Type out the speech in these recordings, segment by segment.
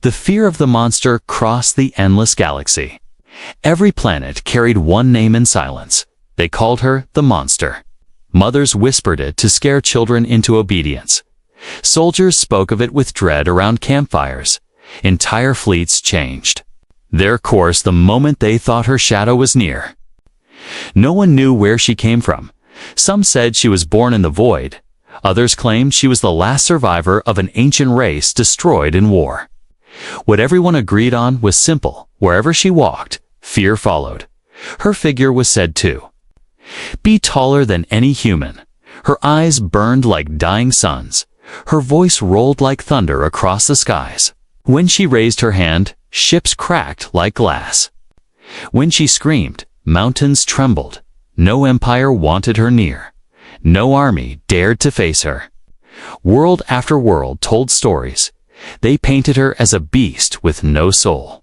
The fear of the monster crossed the endless galaxy. Every planet carried one name in silence. They called her the monster. Mothers whispered it to scare children into obedience. Soldiers spoke of it with dread around campfires. Entire fleets changed their course the moment they thought her shadow was near. No one knew where she came from. Some said she was born in the void. Others claimed she was the last survivor of an ancient race destroyed in war. What everyone agreed on was simple. Wherever she walked, fear followed. Her figure was said to be taller than any human. Her eyes burned like dying suns. Her voice rolled like thunder across the skies. When she raised her hand, ships cracked like glass. When she screamed, mountains trembled. No empire wanted her near. No army dared to face her. World after world told stories. They painted her as a beast with no soul,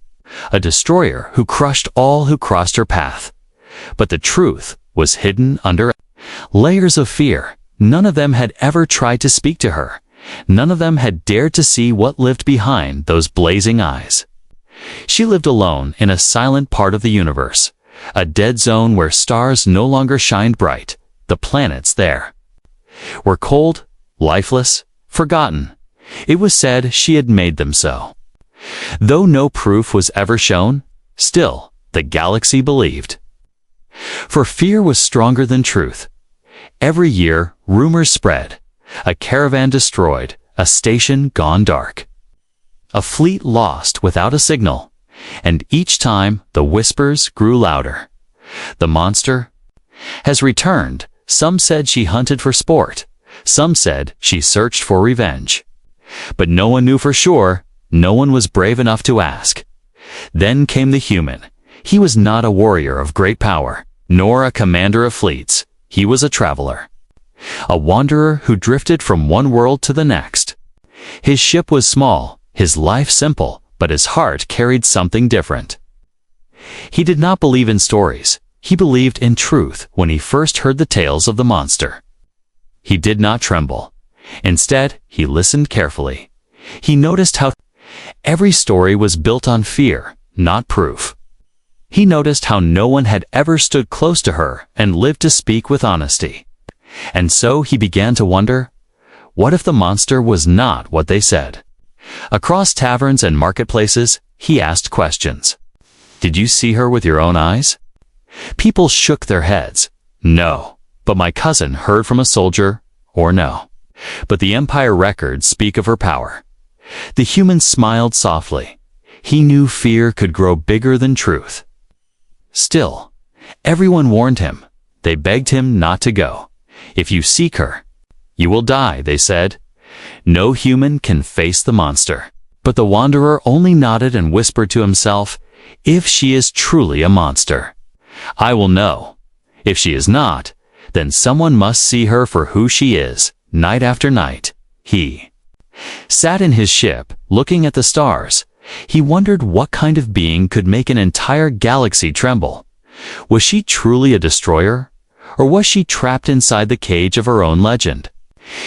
a destroyer who crushed all who crossed her path. But the truth was hidden under layers of fear. None of them had ever tried to speak to her. None of them had dared to see what lived behind those blazing eyes. She lived alone in a silent part of the universe, a dead zone where stars no longer shined bright. The planets there were cold, lifeless, forgotten. It was said she had made them so. Though no proof was ever shown, still, the galaxy believed. For fear was stronger than truth. Every year, rumors spread. A caravan destroyed, a station gone dark. A fleet lost without a signal. And each time, the whispers grew louder. The monster has returned. Some said she hunted for sport. Some said she searched for revenge. But no one knew for sure. No one was brave enough to ask. Then came the human. He was not a warrior of great power, nor a commander of fleets. He was a traveler, a wanderer who drifted from one world to the next. His ship was small, his life simple, but his heart carried something different. He did not believe in stories. He believed in truth when he first heard the tales of the monster. He did not tremble. Instead, he listened carefully. He noticed how every story was built on fear, not proof. He noticed how no one had ever stood close to her and lived to speak with honesty. And so he began to wonder, what if the monster was not what they said? Across taverns and marketplaces, he asked questions. Did you see her with your own eyes? People shook their heads. No. But my cousin heard from a soldier, or no. But the Empire records speak of her power. The human smiled softly. He knew fear could grow bigger than truth. Still, everyone warned him. They begged him not to go. If you seek her, you will die, they said. No human can face the monster. But the wanderer only nodded and whispered to himself, if she is truly a monster, I will know. If she is not, then someone must see her for who she is. Night after night, he sat in his ship, looking at the stars. He wondered what kind of being could make an entire galaxy tremble. Was she truly a destroyer? Or was she trapped inside the cage of her own legend?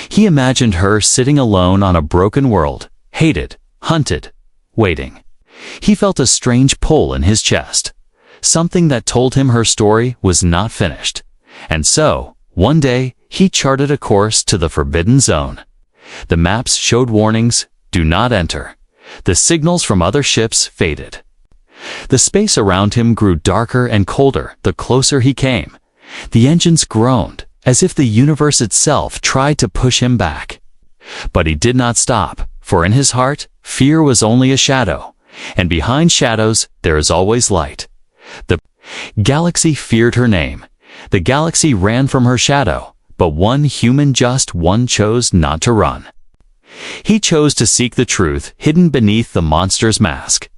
He imagined her sitting alone on a broken world, hated, hunted, waiting. He felt a strange pull in his chest, something that told him her story was not finished. And so, one day, he charted a course to the Forbidden Zone. The maps showed warnings, do not enter. The signals from other ships faded. The space around him grew darker and colder the closer he came. The engines groaned, as if the universe itself tried to push him back. But he did not stop, for in his heart, fear was only a shadow. And behind shadows, there is always light. The galaxy feared her name. The galaxy ran from her shadow, but one human, just one, chose not to run. He chose to seek the truth hidden beneath the monster's mask.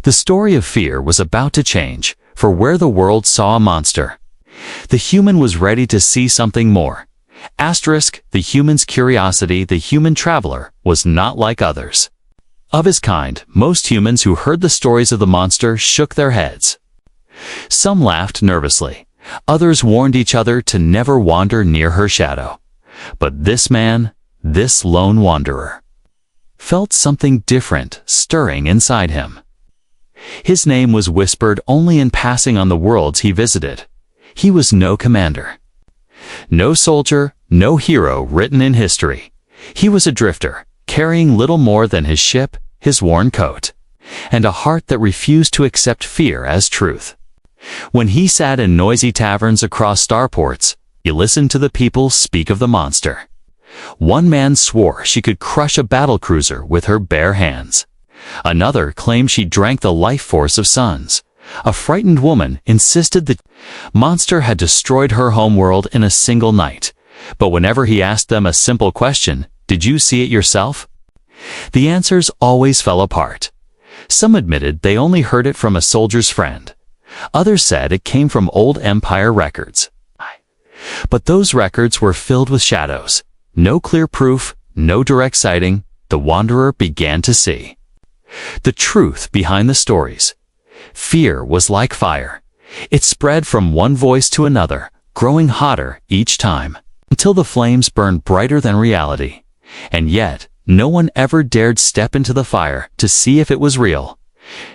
The story of fear was about to change, for where the world saw a monster, the human was ready to see something more. Asterisk, the human's curiosity, the human traveler, was not like others. Of his kind, most humans who heard the stories of the monster shook their heads. Some laughed nervously. Others warned each other to never wander near her shadow. But this man, this lone wanderer, felt something different stirring inside him. His name was whispered only in passing on the worlds he visited. He was no commander, no soldier, no hero written in history. He was a drifter, carrying little more than his ship, his worn coat, and a heart that refused to accept fear as truth. When he sat in noisy taverns across starports, he listened to the people speak of the monster. One man swore she could crush a battlecruiser with her bare hands. Another claimed she drank the life force of suns. A frightened woman insisted the monster had destroyed her homeworld in a single night. But whenever he asked them a simple question, "Did you see it yourself?" the answers always fell apart. Some admitted they only heard it from a soldier's friend. Others said it came from old Empire records. But those records were filled with shadows. No clear proof, no direct sighting. The wanderer began to see the truth behind the stories. Fear was like fire. It spread from one voice to another, growing hotter each time, until the flames burned brighter than reality. And yet, no one ever dared step into the fire to see if it was real.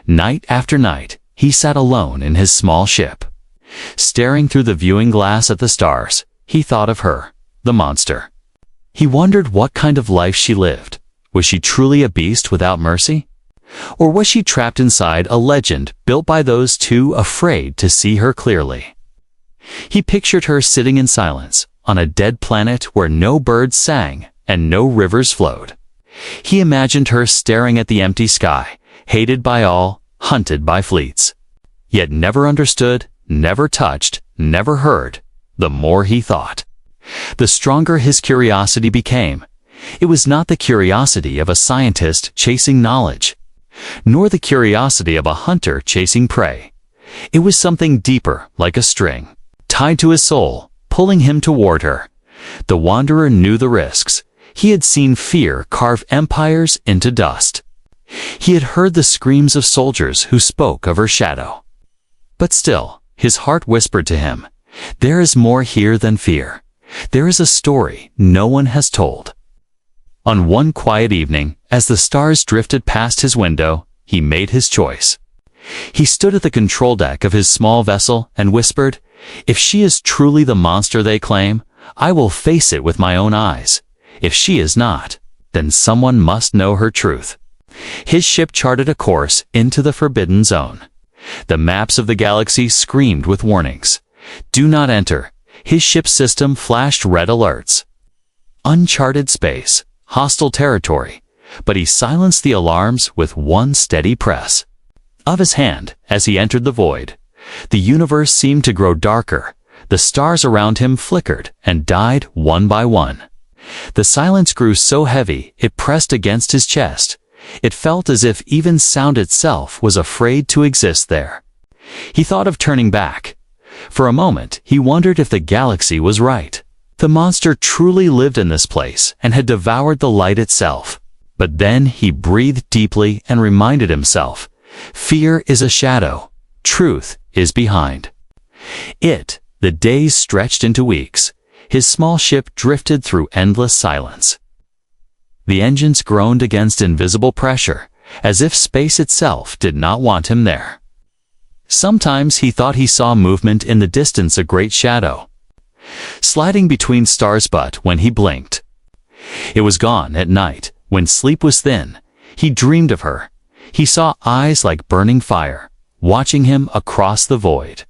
Night after night, he sat alone in his small ship. Staring through the viewing glass at the stars, he thought of her, the monster. He wondered what kind of life she lived. Was she truly a beast without mercy? Or was she trapped inside a legend built by those too afraid to see her clearly? He pictured her sitting in silence, on a dead planet where no birds sang and no rivers flowed. He imagined her staring at the empty sky, hated by all, hunted by fleets. Yet never understood, never touched, never heard. The more he thought, the stronger his curiosity became. It was not the curiosity of a scientist chasing knowledge, nor the curiosity of a hunter chasing prey. It was something deeper, like a string, tied to his soul, pulling him toward her. The wanderer knew the risks. He had seen fear carve empires into dust. He had heard the screams of soldiers who spoke of her shadow. But still, his heart whispered to him, "There is more here than fear. There is a story no one has told." On one quiet evening, as the stars drifted past his window, he made his choice. He stood at the control deck of his small vessel and whispered, "If she is truly the monster they claim, I will face it with my own eyes. If she is not, then someone must know her truth." His ship charted a course into the forbidden zone. The maps of the galaxy screamed with warnings. "Do not enter." His ship's system flashed red alerts. Uncharted space, hostile territory, but he silenced the alarms with one steady press of his hand as he entered the void. The universe seemed to grow darker. The stars around him flickered and died one by one. The silence grew so heavy it pressed against his chest. It felt as if even sound itself was afraid to exist there. He thought of turning back. For a moment, he wondered if the galaxy was right. The monster truly lived in this place and had devoured the light itself. But then he breathed deeply and reminded himself, fear is a shadow, truth is behind it. The days stretched into weeks. His small ship drifted through endless silence. The engines groaned against invisible pressure, as if space itself did not want him there. Sometimes he thought he saw movement in the distance, a great shadow sliding between stars, but when he blinked, it was gone. At night, when sleep was thin, he dreamed of her. He saw eyes like burning fire, watching him across the void.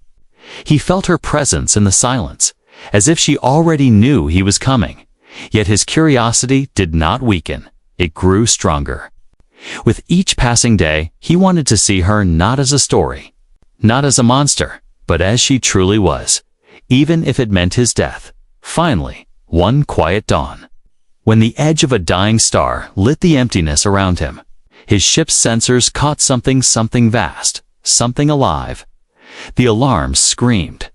He felt her presence in the silence, as if she already knew he was coming. Yet his curiosity did not weaken. It grew stronger. With each passing day, he wanted to see her not as a story, not as a monster, but as she truly was, even if it meant his death. Finally, one quiet dawn, when the edge of a dying star lit the emptiness around him, his ship's sensors caught something vast, something alive. The alarms screamed.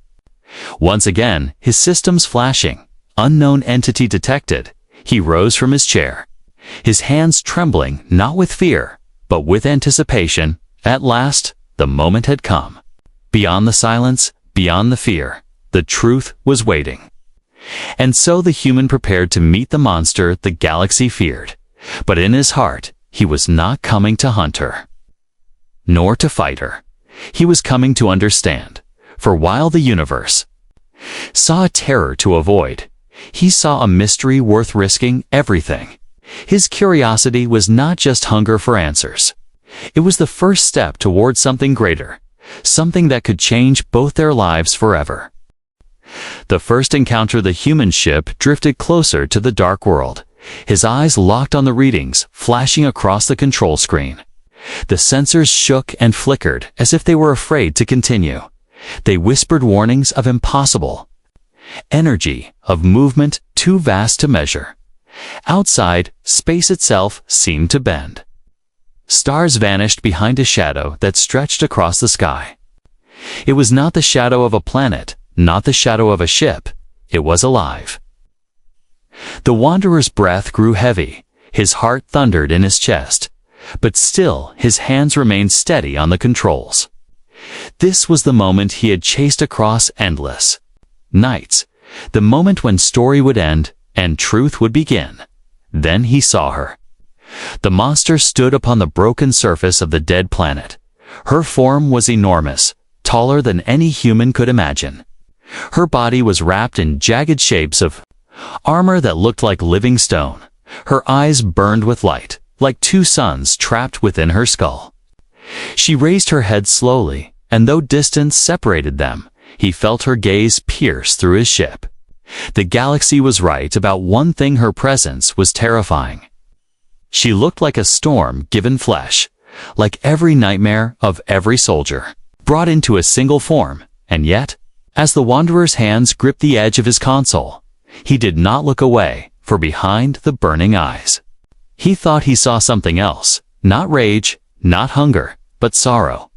Once again, his systems flashing, unknown entity detected. He rose from his chair, his hands trembling not with fear, but with anticipation. At last, the moment had come. Beyond the silence, beyond the fear, the truth was waiting. And so the human prepared to meet the monster the galaxy feared. But in his heart, he was not coming to hunt her, nor to fight her. He was coming to understand. For while the universe saw a terror to avoid, he saw a mystery worth risking everything. His curiosity was not just hunger for answers. It was the first step toward something greater, something that could change both their lives forever. The first encounter, the human ship drifted closer to the dark world. His eyes locked on the readings flashing across the control screen. The sensors shook and flickered as if they were afraid to continue. They whispered warnings of impossible energy, of movement too vast to measure. Outside, space itself seemed to bend. Stars vanished behind a shadow that stretched across the sky. It was not the shadow of a planet, not the shadow of a ship. It was alive. The wanderer's breath grew heavy. His heart thundered in his chest. But still, his hands remained steady on the controls. This was the moment he had chased across endless nights. The moment when story would end and truth would begin. Then he saw her. The monster stood upon the broken surface of the dead planet. Her form was enormous, taller than any human could imagine. Her body was wrapped in jagged shapes of armor that looked like living stone. Her eyes burned with light, like two suns trapped within her skull. She raised her head slowly, and though distance separated them, he felt her gaze pierce through his ship. The galaxy was right about one thing: her presence was terrifying. She looked like a storm given flesh, like every nightmare of every soldier, brought into a single form. And yet, as the wanderer's hands gripped the edge of his console, he did not look away, for behind the burning eyes, he thought he saw something else. Not rage, not hunger, but sorrow.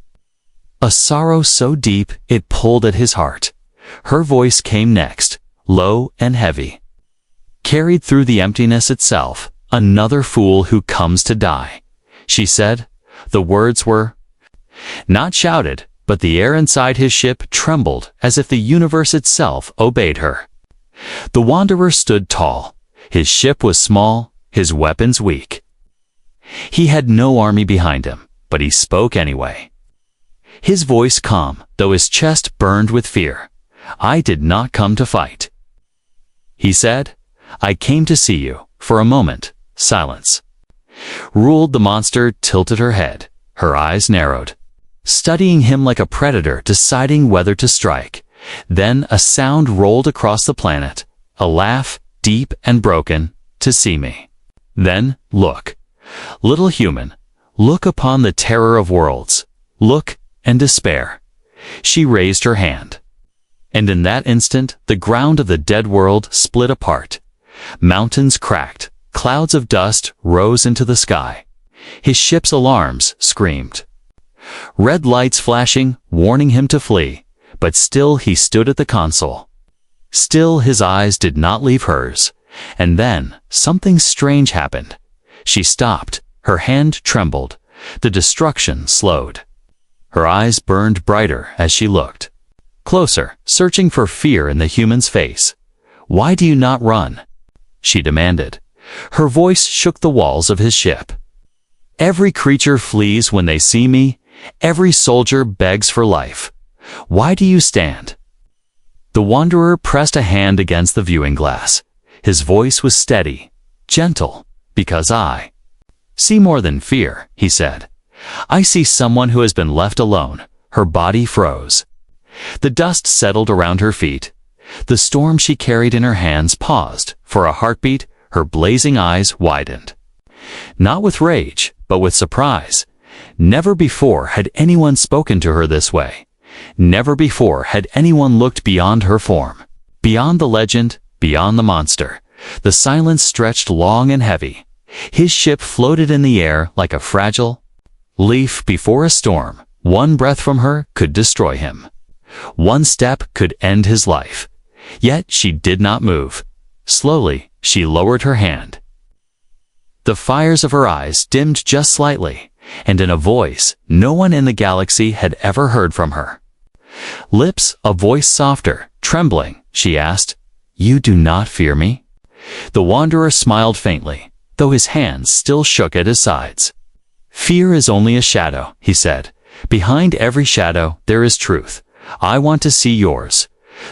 A sorrow so deep it pulled at his heart. Her voice came next, low and heavy. Carried through the emptiness itself. "Another fool who comes to die," she said. The words were not shouted, but the air inside his ship trembled as if the universe itself obeyed her. The wanderer stood tall. His ship was small, his weapons weak. He had no army behind him, but he spoke anyway. His voice calm, though his chest burned with fear. "I did not come to fight," he said. "I came to see you." For a moment, silence ruled. The monster tilted her head. Her eyes narrowed, studying him like a predator deciding whether to strike. Then a sound rolled across the planet, a laugh, deep and broken. "To see me. Then, look. Little human, look upon the terror of worlds. Look and despair." She raised her hand. And in that instant, the ground of the dead world split apart. Mountains cracked. Clouds of dust rose into the sky. His ship's alarms screamed. Red lights flashing, warning him to flee. But still he stood at the console. Still his eyes did not leave hers. And then, something strange happened. She stopped. Her hand trembled. The destruction slowed. Her eyes burned brighter as she looked closer, searching for fear in the human's face. "Why do you not run?" she demanded. Her voice shook the walls of his ship. "Every creature flees when they see me. Every soldier begs for life. Why do you stand?" The wanderer pressed a hand against the viewing glass. His voice was steady, gentle. "Because I see more than fear," he said. "I see someone who has been left alone." Her body froze. The dust settled around her feet. The storm she carried in her hands paused. For a heartbeat, her blazing eyes widened. Not with rage, but with surprise. Never before had anyone spoken to her this way. Never before had anyone looked beyond her form, beyond the legend, beyond the monster. The silence stretched long and heavy. His ship floated in the air like a fragile leaf before a storm. One breath from her could destroy him. One step could end his life. Yet she did not move. Slowly, she lowered her hand. The fires of her eyes dimmed just slightly, and in a voice no one in the galaxy had ever heard from her. Lips, a voice softer, trembling, she asked, "You do not fear me?" The wanderer smiled faintly. though his hands still shook at his sides. "Fear is only a shadow," he said. "Behind every shadow there is truth. I want to see yours."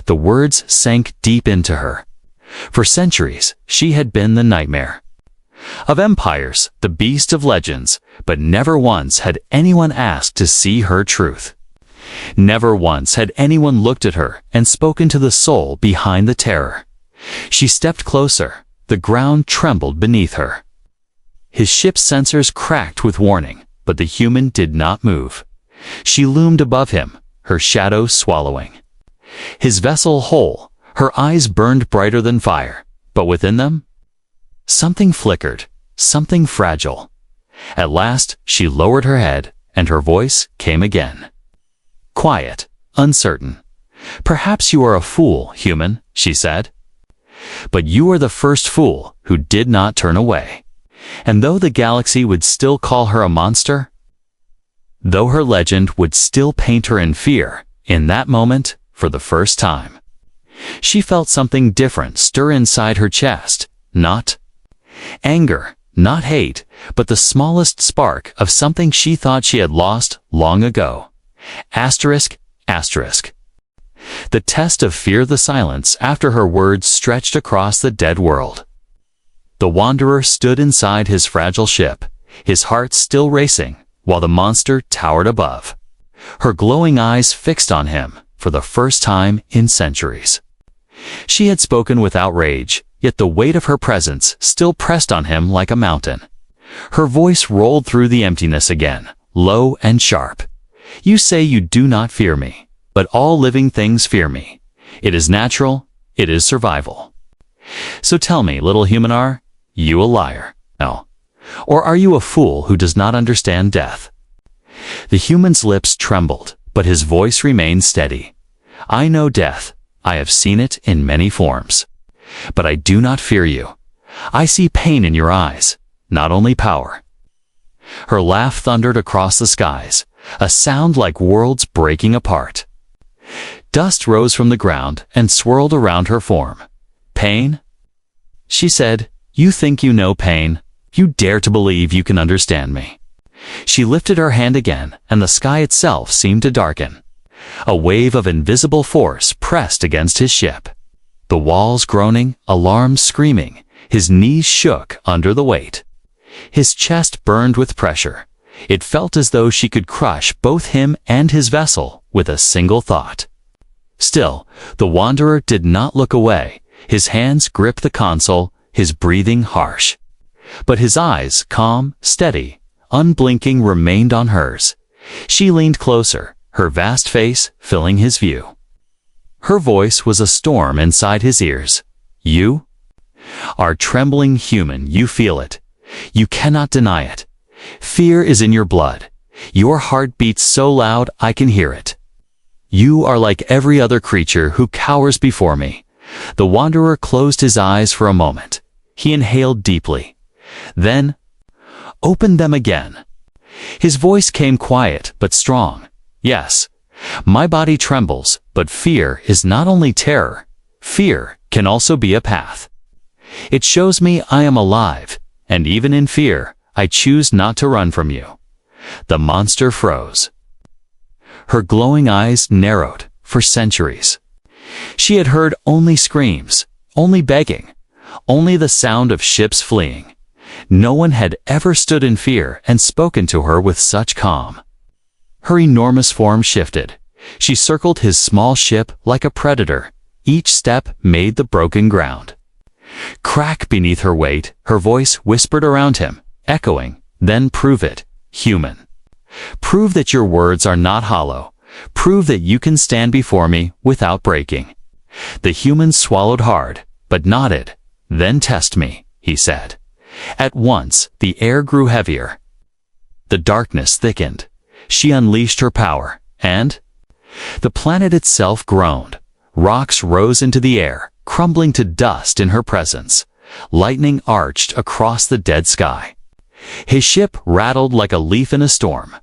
The words sank deep into her. For centuries, she had been the nightmare of empires, the beast of legends, but never once had anyone asked to see her truth. Never once had anyone looked at her and spoken to the soul behind the terror. She stepped closer. The ground trembled beneath her. His ship's sensors cracked with warning, but the human did not move. She loomed above him, her shadow swallowing his vessel whole. Her eyes burned brighter than fire, but within them, something flickered, something fragile. At last, she lowered her head, and her voice came again. Quiet, uncertain. "Perhaps you are a fool, human," she said. "But you are the first fool who did not turn away." And though the galaxy would still call her a monster, though her legend would still paint her in fear, in that moment, for the first time, she felt something different stir inside her chest. Not anger, not hate, but the smallest spark of something she thought she had lost long ago. Asterisk, asterisk. The test of fear, the silence after her words stretched across the dead world. The wanderer stood inside his fragile ship, his heart still racing, while the monster towered above, her glowing eyes fixed on him for the first time in centuries. She had spoken without rage, yet the weight of her presence still pressed on him like a mountain. Her voice rolled through the emptiness again, low and sharp. "You say you do not fear me, but all living things fear me. It is natural, it is survival. So tell me, little human, are you a liar? No. Or are you a fool who does not understand death?" The human's lips trembled, but his voice remained steady. "I know death. I have seen it in many forms. But I do not fear you. I see pain in your eyes, not only power." Her laugh thundered across the skies, a sound like worlds breaking apart. Dust rose from the ground and swirled around her form. "Pain?" she said. "You think you know pain? You dare to believe you can understand me?" She lifted her hand again, and the sky itself seemed to darken. A wave of invisible force pressed against his ship. The walls groaning, alarms screaming, his knees shook under the weight. His chest burned with pressure. It felt as though she could crush both him and his vessel with a single thought. Still, the wanderer did not look away. His hands gripped the console, his breathing harsh. But his eyes, calm, steady, unblinking, remained on hers. She leaned closer, her vast face filling his view. Her voice was a storm inside his ears. "You are trembling human, you feel it. You cannot deny it. Fear is in your blood. Your heart beats so loud I can hear it. You are like every other creature who cowers before me." The wanderer closed his eyes for a moment. He inhaled deeply, then opened them again. His voice came quiet but strong. "Yes, my body trembles, but fear is not only terror. Fear can also be a path. It shows me I am alive, and even in fear, I choose not to run from you." The monster froze. Her glowing eyes narrowed. For centuries, she had heard only screams, only begging, only the sound of ships fleeing. No one had ever stood in fear and spoken to her with such calm. Her enormous form shifted. She circled his small ship like a predator. Each step made the broken ground crack beneath her weight. Her voice whispered around him, echoing, "Then prove it, human. Prove that your words are not hollow. Prove that you can stand before me without breaking." The human swallowed hard, but nodded. "Then test me," he said. At once, the air grew heavier. The darkness thickened. She unleashed her power, and the planet itself groaned. Rocks rose into the air, crumbling to dust in her presence. Lightning arched across the dead sky. His ship rattled like a leaf in a storm.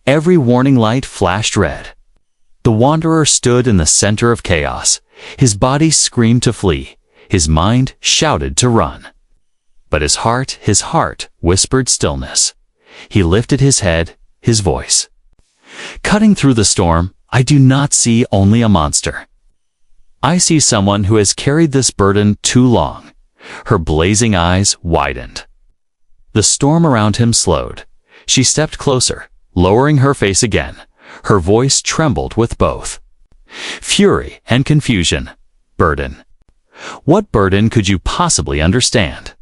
Every warning light flashed red. The wanderer stood in the center of chaos. His body screamed to flee. His mind shouted to run. But his heart whispered stillness. He lifted his head, his voice. Cutting through the storm, I do not see only a monster. I see someone who has carried this burden too long. Her blazing eyes widened. The storm around him slowed. She stepped closer, lowering her face again. Her voice trembled with both fury and confusion. Burden. What burden could you possibly understand?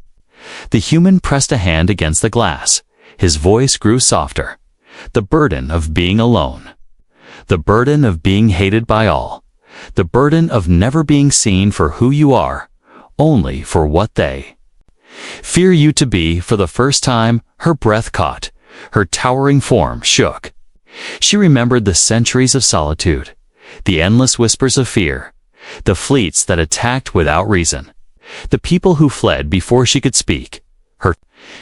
The human pressed a hand against the glass. His voice grew softer. The burden of being alone. The burden of being hated by all. The burden of never being seen for who you are, only for what they fear you to be. For the first time, her breath caught. Her towering form shook. She remembered the centuries of solitude, the endless whispers of fear, the fleets that attacked without reason, the people who fled before she could speak. Her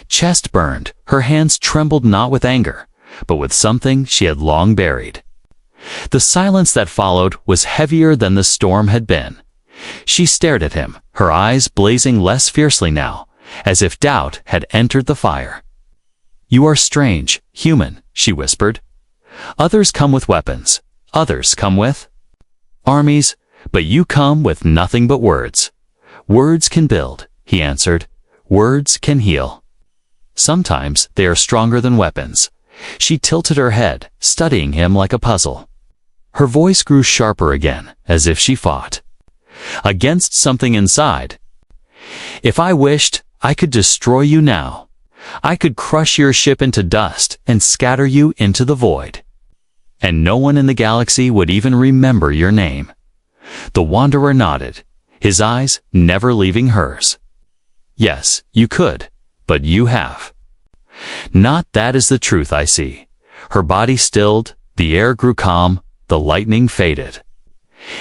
chest burned, her hands trembled not with anger, but with something she had long buried. The silence that followed was heavier than the storm had been. She stared at him, her eyes blazing less fiercely now, as if doubt had entered the fire. You are strange, human, she whispered. Others come with weapons. Others come with armies, but you come with nothing but words. Words can build, he answered. Words can heal. Sometimes they are stronger than weapons. She tilted her head, studying him like a puzzle. Her voice grew sharper again, as if she fought against something inside. If I wished, I could destroy you now. I could crush your ship into dust and scatter you into the void. And no one in the galaxy would even remember your name. The Wanderer nodded, his eyes never leaving hers. Yes, you could, but you have not. That is the truth I see. Her body stilled, the air grew calm, the lightning faded.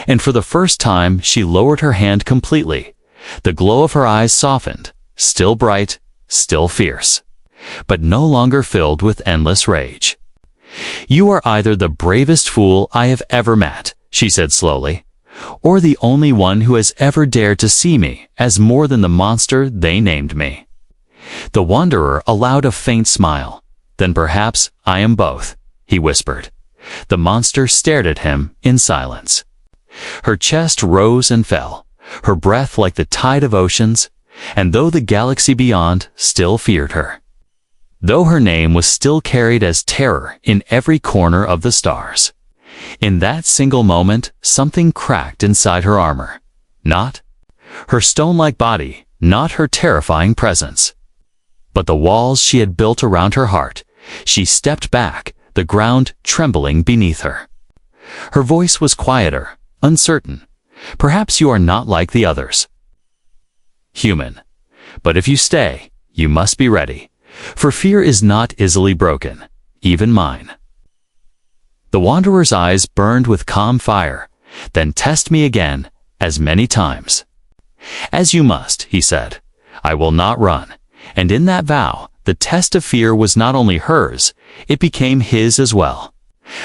And for the first time she lowered her hand completely. The glow of her eyes softened, still bright, still fierce, but no longer filled with endless rage. You are either the bravest fool I have ever met, she said slowly, or the only one who has ever dared to see me as more than the monster they named me. The Wanderer allowed a faint smile. Then perhaps I am both, he whispered. The monster stared at him in silence. Her chest rose and fell, her breath like the tide of oceans, and though the galaxy beyond still feared her, though her name was still carried as terror in every corner of the stars, in that single moment something cracked inside her armor. Not her stone-like body, not her terrifying presence, but the walls she had built around her heart. She stepped back, the ground trembling beneath her. Her voice was quieter, uncertain. Perhaps you are not like the others, human. But if you stay, you must be ready, for fear is not easily broken, even mine. The Wanderer's eyes burned with calm fire. Then test me again, as many times as you must, he said. I will not run. And in that vow, the test of fear was not only hers, it became his as well.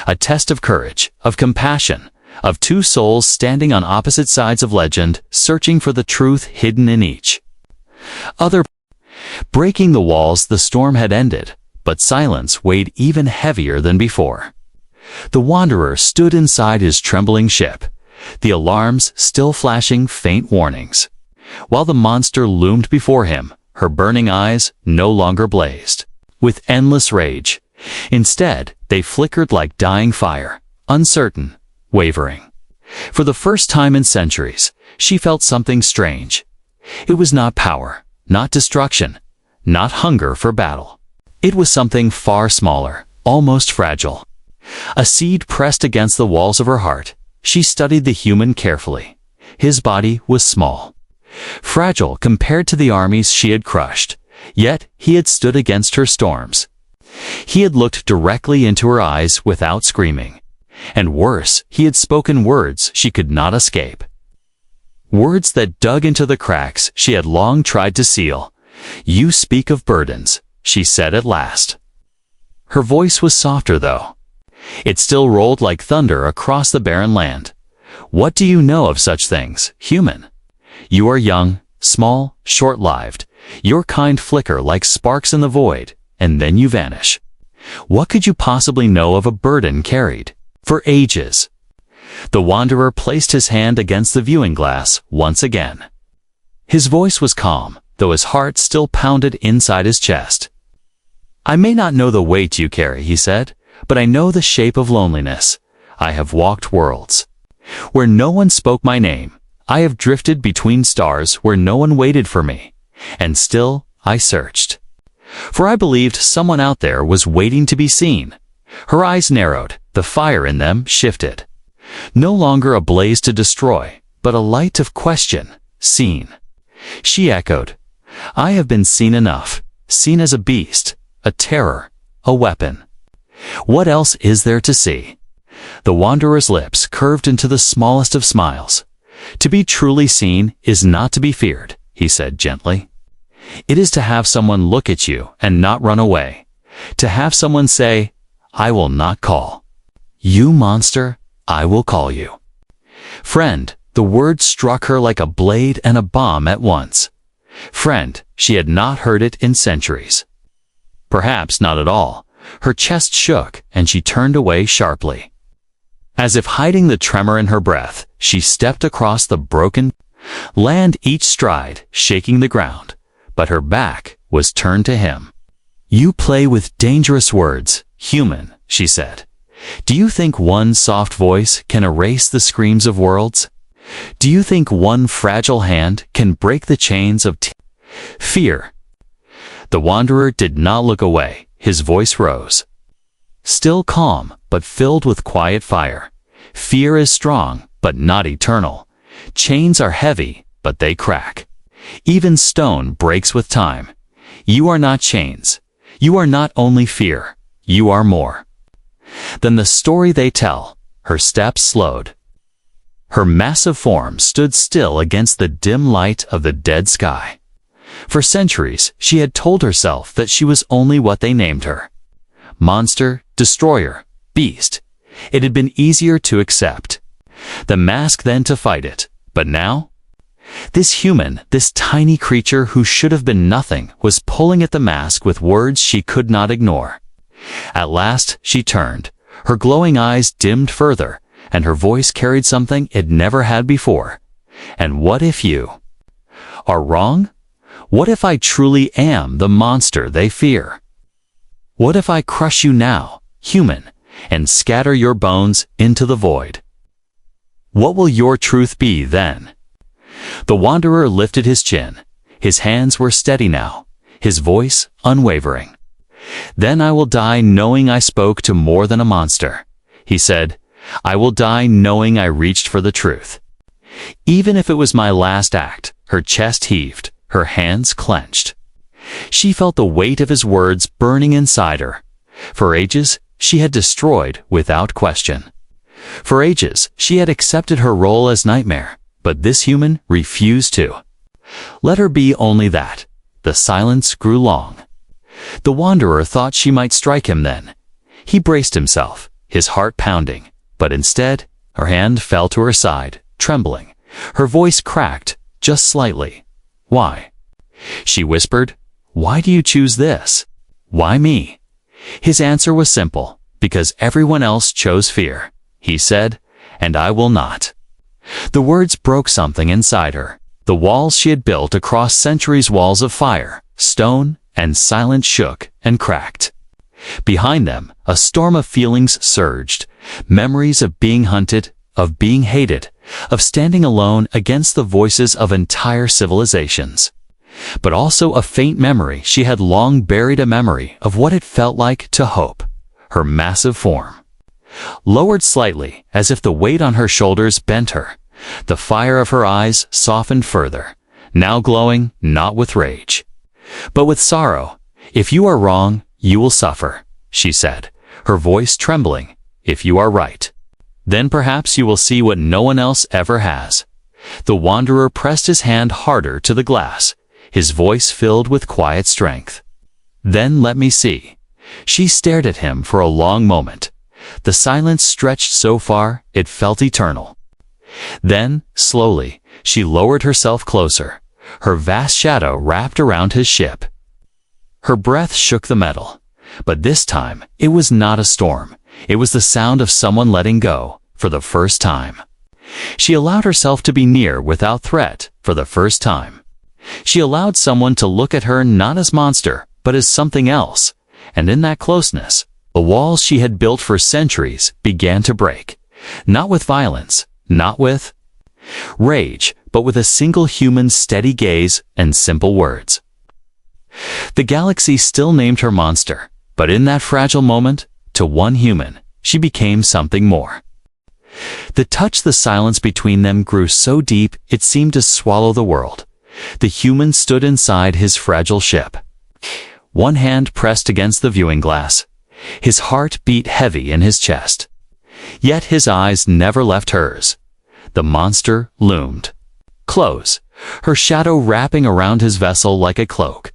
A test of courage, of compassion, of two souls standing on opposite sides of legend, searching for the truth hidden in each other. Breaking the walls, the storm had ended, but silence weighed even heavier than before. The Wanderer stood inside his trembling ship, the alarms still flashing faint warnings, while the monster loomed before him. Her burning eyes no longer blazed with endless rage. Instead, they flickered like dying fire, uncertain, wavering. For the first time in centuries, she felt something strange. It was not power, not destruction, not hunger for battle. It was something far smaller, almost fragile. A seed pressed against the walls of her heart. She studied the human carefully. His body was small, fragile compared to the armies she had crushed, yet he had stood against her storms. He had looked directly into her eyes without screaming. And worse, he had spoken words she could not escape. Words that dug into the cracks she had long tried to seal. You speak of burdens, she said at last. Her voice was softer though. It still rolled like thunder across the barren land. What do you know of such things, human? You are young, small, short-lived. Your kind flicker like sparks in the void, and then you vanish. What could you possibly know of a burden carried for ages? The wanderer placed his hand against the viewing glass once again. His voice was calm, though his heart still pounded inside his chest. I may not know the weight you carry, he said, but I know the shape of loneliness. I have walked worlds where no one spoke my name. I have drifted between stars where no one waited for me. And still I searched. For I believed someone out there was waiting to be seen. Her eyes narrowed, the fire in them shifted. No longer a blaze to destroy, but a light of question, seen. She echoed, I have been seen enough, seen as a beast, a terror, a weapon. What else is there to see? The wanderer's lips curved into the smallest of smiles. To be truly seen is not to be feared, he said gently. It is to have someone look at you and not run away. To have someone say, I will not call. You monster, I will call you. Friend, the word struck her like a blade and a bomb at once. Friend, she had not heard it in centuries. Perhaps not at all. Her chest shook and she turned away sharply. As if hiding the tremor in her breath, she stepped across the broken land, each stride shaking the ground, but her back was turned to him. You play with dangerous words, human, she said. Do you think one soft voice can erase the screams of worlds? Do you think one fragile hand can break the chains of fear? The wanderer did not look away. His voice rose. Still calm, but filled with quiet fire. Fear is strong, but not eternal. Chains are heavy, but they crack. Even stone breaks with time. You are not chains. You are not only fear. You are more than the story they tell. Her steps slowed. Her massive form stood still against the dim light of the dead sky. For centuries, she had told herself that she was only what they named her. Monster, destroyer, beast. It had been easier to accept the mask than to fight it. But now? This human, this tiny creature who should have been nothing, was pulling at the mask with words she could not ignore. At last, she turned. Her glowing eyes dimmed further, and her voice carried something it never had before. And what if you are wrong? What if I truly am the monster they fear? What if I crush you now, human, and scatter your bones into the void? What will your truth be then? The wanderer lifted his chin. His hands were steady now, his voice unwavering. Then I will die knowing I spoke to more than a monster, he said. I will die knowing I reached for the truth. Even if it was my last act. Her chest heaved, her hands clenched. She felt the weight of his words burning inside her. For ages, she had destroyed without question. For ages, she had accepted her role as nightmare, but this human refused to. Let her be only that. The silence grew long. The wanderer thought she might strike him then. He braced himself, his heart pounding, but instead, her hand fell to her side, trembling. Her voice cracked, just slightly. Why? She whispered, why do you choose this? Why me? His answer was simple, because everyone else chose fear. He said, and I will not. The words broke something inside her. The walls she had built across centuries, walls of fire, stone, and silence shook and cracked. Behind them, a storm of feelings surged, memories of being hunted, of being hated, of standing alone against the voices of entire civilizations. But also a faint memory she had long buried, a memory of what it felt like to hope. Her massive form lowered slightly, as if the weight on her shoulders bent her. The fire of her eyes softened further, now glowing not with rage, but with sorrow. If you are wrong, you will suffer, she said, her voice trembling. If you are right, then perhaps you will see what no one else ever has. The wanderer pressed his hand harder to the glass, his voice filled with quiet strength. Then let me see. She stared at him for a long moment. The silence stretched so far, it felt eternal. Then, slowly, she lowered herself closer, her vast shadow wrapped around his ship. Her breath shook the metal, but this time it was not a storm. It was the sound of someone letting go for the first time. She allowed herself to be near without threat for the first time. She allowed someone to look at her not as monster, but as something else, and in that closeness, the walls she had built for centuries began to break, not with violence, not with rage, but with a single human's steady gaze and simple words. The galaxy still named her monster, but in that fragile moment, to one human, she became something more. The silence between them grew so deep it seemed to swallow the world. The human stood inside his fragile ship. One hand pressed against the viewing glass. His heart beat heavy in his chest. Yet his eyes never left hers. The monster loomed. Close, her shadow wrapping around his vessel like a cloak.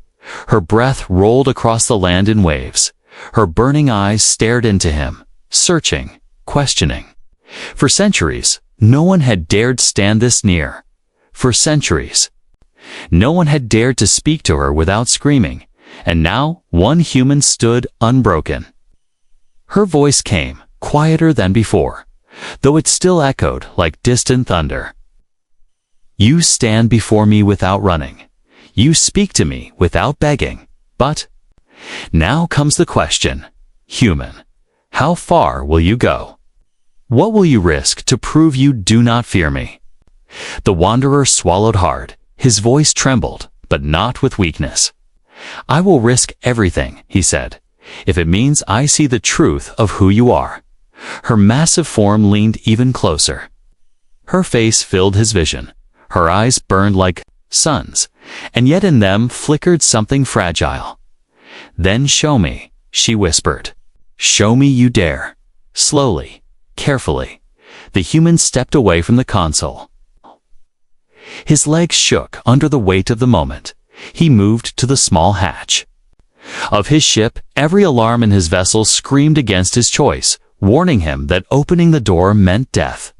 Her breath rolled across the land in waves. Her burning eyes stared into him, searching, questioning. For centuries, no one had dared stand this near. For centuries, no one had dared to speak to her without screaming, and now one human stood unbroken. Her voice came, quieter than before, though it still echoed like distant thunder. You stand before me without running. You speak to me without begging. But now comes the question, human, how far will you go? What will you risk to prove you do not fear me? The wanderer swallowed hard. His voice trembled, but not with weakness. I will risk everything, he said, if it means I see the truth of who you are. Her massive form leaned even closer. Her face filled his vision. Her eyes burned like suns, and yet in them flickered something fragile. Then show me, she whispered. Show me you dare. Slowly, carefully, the human stepped away from the console. His legs shook under the weight of the moment. He moved to the small hatch of his ship. Every alarm in his vessel screamed against his choice, warning him that opening the door meant death.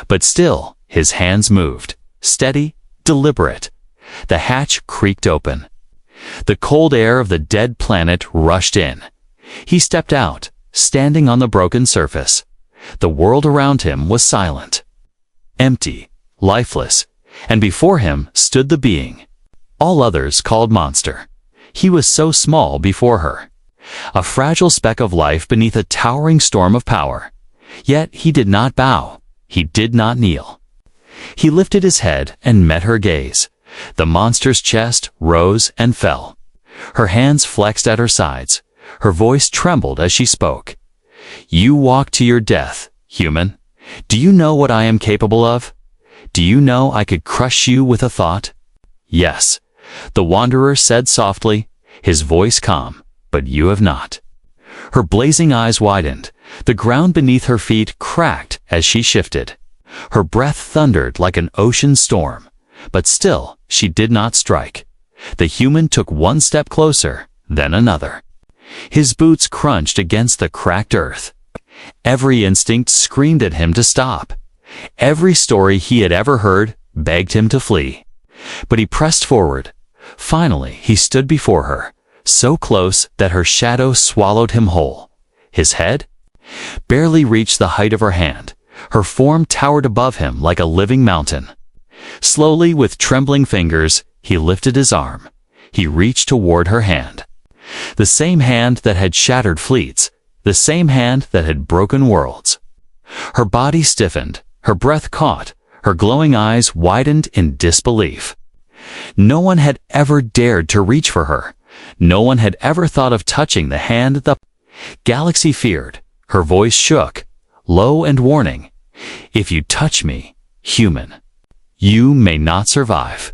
But still, his hands moved, steady, deliberate. The hatch creaked open. The cold air of the dead planet rushed in. He stepped out, standing on the broken surface. The world around him was silent, empty, lifeless, and before him stood the being all others called monster. He was so small before her, a fragile speck of life beneath a towering storm of power. Yet he did not bow. He did not kneel. He lifted his head and met her gaze. The monster's chest rose and fell. Her hands flexed at her sides. Her voice trembled as she spoke. You walk to your death, human. Do you know what I am capable of? Do you know I could crush you with a thought? Yes, the wanderer said softly, his voice calm, but you have not. Her blazing eyes widened. The ground beneath her feet cracked as she shifted. Her breath thundered like an ocean storm, but still she did not strike. The human took one step closer, then another. His boots crunched against the cracked earth. Every instinct screamed at him to stop. Every story he had ever heard begged him to flee. But he pressed forward. Finally, he stood before her, so close that her shadow swallowed him whole. His head barely reached the height of her hand. Her form towered above him like a living mountain. Slowly, with trembling fingers, he lifted his arm. He reached toward her hand. The same hand that had shattered fleets, the same hand that had broken worlds. Her body stiffened, her breath caught, her glowing eyes widened in disbelief. No one had ever dared to reach for her. No one had ever thought of touching the hand the galaxy feared. Her voice shook, low and warning. If you touch me, human, you may not survive.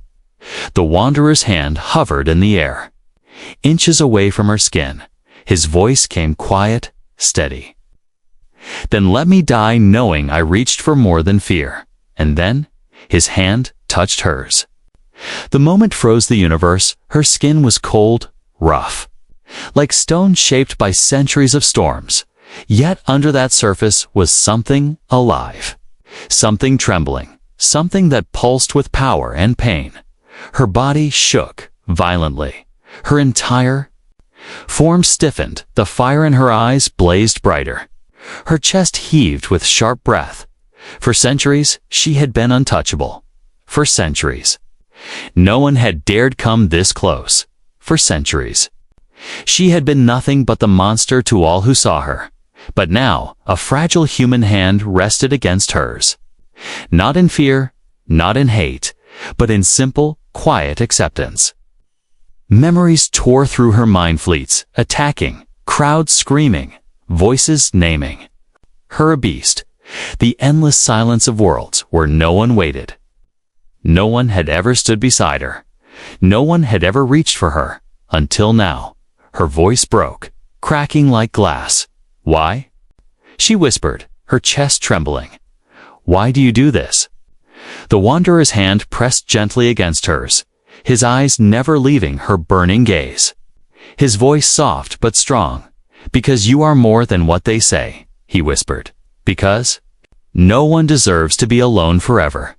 The wanderer's hand hovered in the air, inches away from her skin. His voice came quiet, steady. Then let me die knowing I reached for more than fear. And then, his hand touched hers. The moment froze the universe. Her skin was cold, rough, like stone shaped by centuries of storms. Yet under that surface was something alive, something trembling, something that pulsed with power and pain. Her body shook violently. Her entire form stiffened. The fire in her eyes blazed brighter. Her chest heaved with sharp breath. For centuries, she had been untouchable. For centuries. No one had dared come this close. For centuries. She had been nothing but the monster to all who saw her. But now, a fragile human hand rested against hers. Not in fear, not in hate, but in simple, quiet acceptance. Memories tore through her mind fleets, attacking, crowds screaming, voices naming her a beast. The endless silence of worlds where no one waited. No one had ever stood beside her. No one had ever reached for her, until now. Her voice broke, cracking like glass. Why? She whispered, her chest trembling. Why do you do this? The Wanderer's hand pressed gently against hers, his eyes never leaving her burning gaze. His voice soft but strong. Because you are more than what they say, he whispered. Because no one deserves to be alone forever.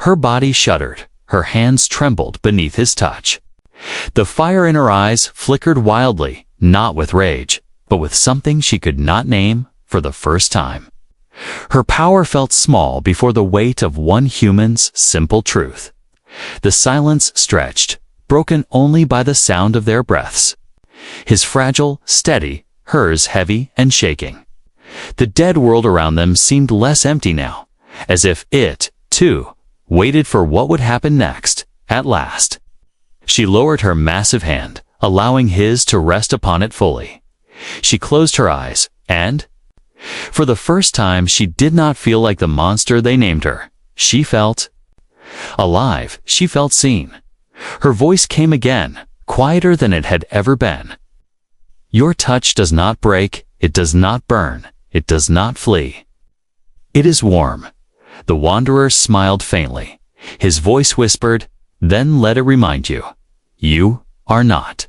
Her body shuddered, her hands trembled beneath his touch. The fire in her eyes flickered wildly, not with rage, but with something she could not name for the first time. Her power felt small before the weight of one human's simple truth. The silence stretched, broken only by the sound of their breaths. His fragile, steady, hers heavy and shaking. The dead world around them seemed less empty now, as if it, too, waited for what would happen next, at last. She lowered her massive hand, allowing his to rest upon it fully. She closed her eyes, and, for the first time, she did not feel like the monster they named her. She felt alive. She felt seen. Her voice came again, quieter than it had ever been. Your touch does not break, it does not burn, it does not flee. It is warm. The Wanderer smiled faintly. His voice whispered, then let it remind you. You are not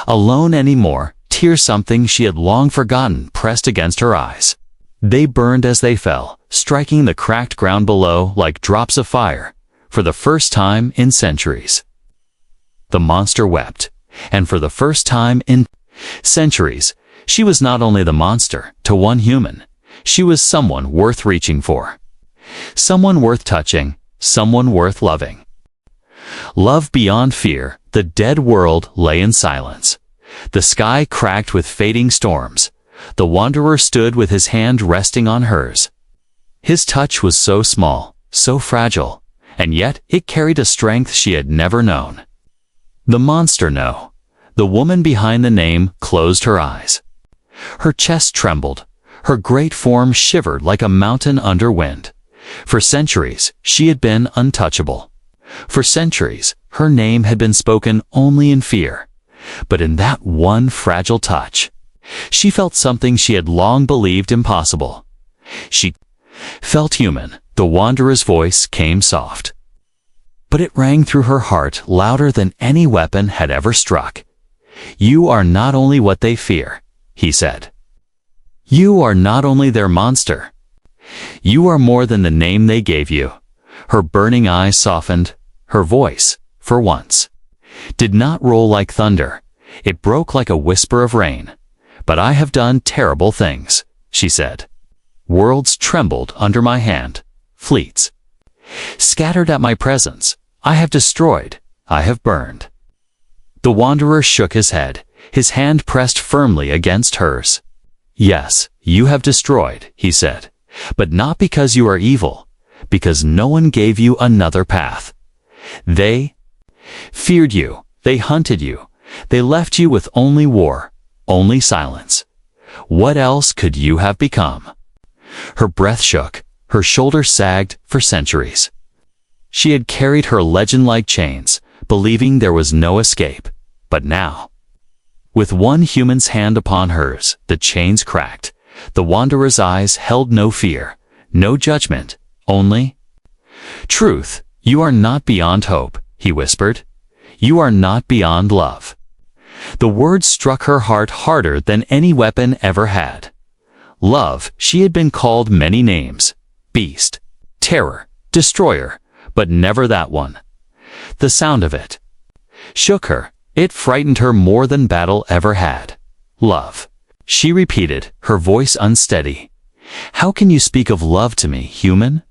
alone anymore. Tears, something she had long forgotten, pressed against her eyes. They burned as they fell, striking the cracked ground below like drops of fire, for the first time in centuries. The monster wept, and for the first time in centuries, she was not only the monster to one human, she was someone worth reaching for. Someone worth touching, someone worth loving. Love beyond fear. The dead world lay in silence. The sky cracked with fading storms. The Wanderer stood with his hand resting on hers. His touch was so small, so fragile, and yet it carried a strength she had never known. The monster no. The woman behind the name closed her eyes. Her chest trembled. Her great form shivered like a mountain under wind. For centuries, she had been untouchable. For centuries, her name had been spoken only in fear. But in that one fragile touch, she felt something she had long believed impossible. She felt human. The Wanderer's voice came soft, but it rang through her heart louder than any weapon had ever struck. You are not only what they fear, he said. You are not only their monster. You are more than the name they gave you. Her burning eyes softened. Her voice, for once, did not roll like thunder. It broke like a whisper of rain. But I have done terrible things, she said. Worlds trembled under my hand. Fleets scattered at my presence. I have destroyed. I have burned. The Wanderer shook his head, his hand pressed firmly against hers. Yes, you have destroyed, he said, but not because you are evil, because no one gave you another path. They feared you. They hunted you. They left you with only war, only silence. What else could you have become? Her breath shook. Her shoulders sagged for centuries. She had carried her legend like chains, believing there was no escape. But now, with one human's hand upon hers, the chains cracked. The Wanderer's eyes held no fear, no judgment, only truth. You are not beyond hope, he whispered. You are not beyond love. The words struck her heart harder than any weapon ever had. Love, she had been called many names. Beast, terror, destroyer, but never that one. The sound of it shook her. It frightened her more than battle ever had. Love, she repeated, her voice unsteady. How can you speak of love to me, human?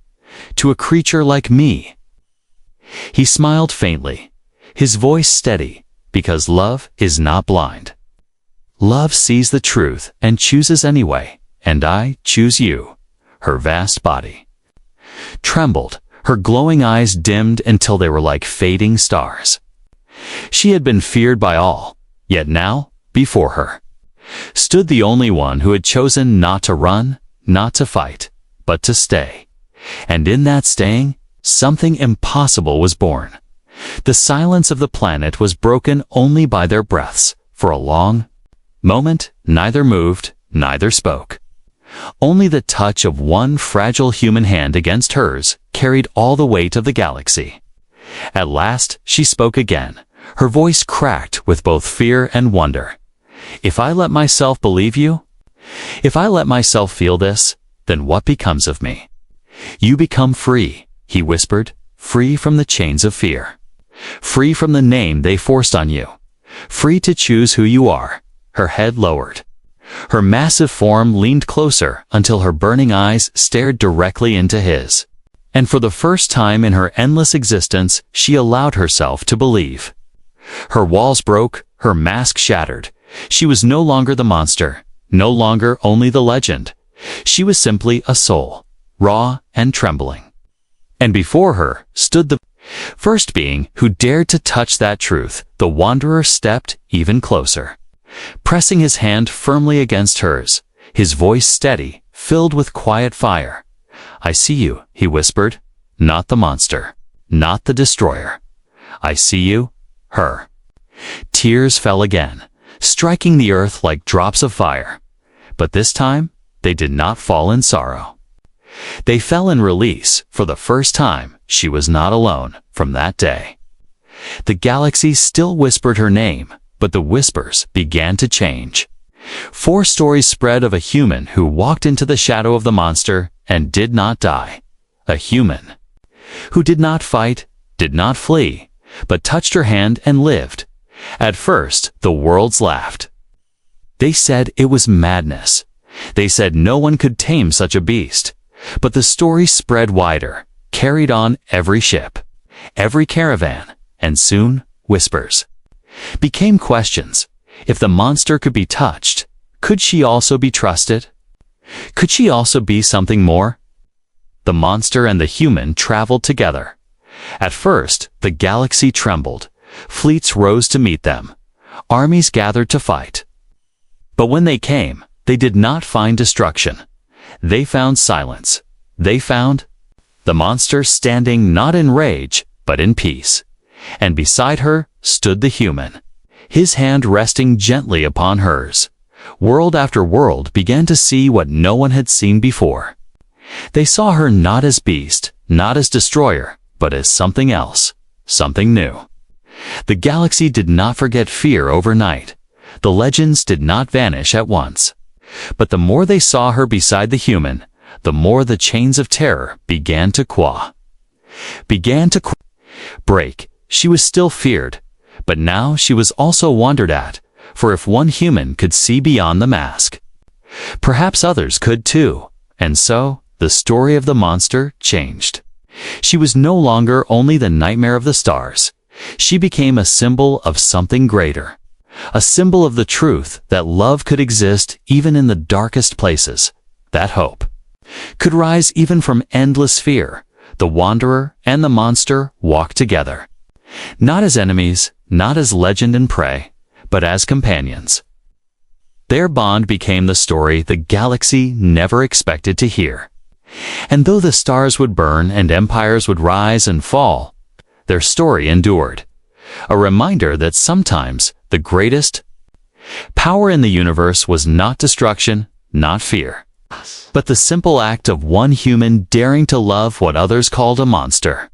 To a creature like me? He smiled faintly, his voice steady, because love is not blind. Love sees the truth and chooses anyway, and I choose you. Her vast body trembled, her glowing eyes dimmed until they were like fading stars. She had been feared by all, yet now, before her, stood the only one who had chosen not to run, not to fight, but to stay. And in that staying, something impossible was born. The silence of the planet was broken only by their breaths. For a long moment, neither moved, neither spoke. Only the touch of one fragile human hand against hers carried all the weight of the galaxy. At last, she spoke again, her voice cracked with both fear and wonder. If I let myself believe you, if I let myself feel this, then what becomes of me? You become free, he whispered, free from the chains of fear. Free from the name they forced on you. Free to choose who you are. Her head lowered. Her massive form leaned closer until her burning eyes stared directly into his. And for the first time in her endless existence, she allowed herself to believe. Her walls broke, her mask shattered. She was no longer the monster, no longer only the legend. She was simply a soul, raw and trembling. And before her stood the first being who dared to touch that truth. The wanderer stepped even closer, pressing his hand firmly against hers, his voice steady, filled with quiet fire. I see you, he whispered, not the monster, not the destroyer. I see you, her. Tears fell again, striking the earth like drops of fire. But this time, they did not fall in sorrow. They fell in release. For the first time, she was not alone from that day. The galaxy still whispered her name, but the whispers began to change. 4 stories spread of a human who walked into the shadow of the monster and did not die. A human who did not fight, did not flee, but touched her hand and lived. At first, the worlds laughed. They said it was madness. They said no one could tame such a beast. But the story spread wider, carried on every ship, every caravan, and soon, whispers became questions. If the monster could be touched, could she also be trusted? Could she also be something more? The monster and the human traveled together. At first, the galaxy trembled. Fleets rose to meet them. Armies gathered to fight. But when they came, they did not find destruction. They found silence. They found the monster standing not in rage, but in peace. And beside her stood the human, his hand resting gently upon hers. World after world began to see what no one had seen before. They saw her not as beast, not as destroyer, but as something else, something new. The galaxy did not forget fear overnight. The legends did not vanish at once. But the more they saw her beside the human, the more the chains of terror began to break. She was still feared, but now she was also wondered at, for if one human could see beyond the mask, perhaps others could too. And so, the story of the monster changed. She was no longer only the nightmare of the stars. She became a symbol of something greater. A symbol of the truth that love could exist even in the darkest places, that hope could rise even from endless fear. The wanderer and the monster walked together, not as enemies, not as legend and prey, but as companions. Their bond became the story the galaxy never expected to hear. And though the stars would burn and empires would rise and fall, their story endured. A reminder that sometimes the greatest power in the universe was not destruction, not fear, but the simple act of one human daring to love what others called a monster.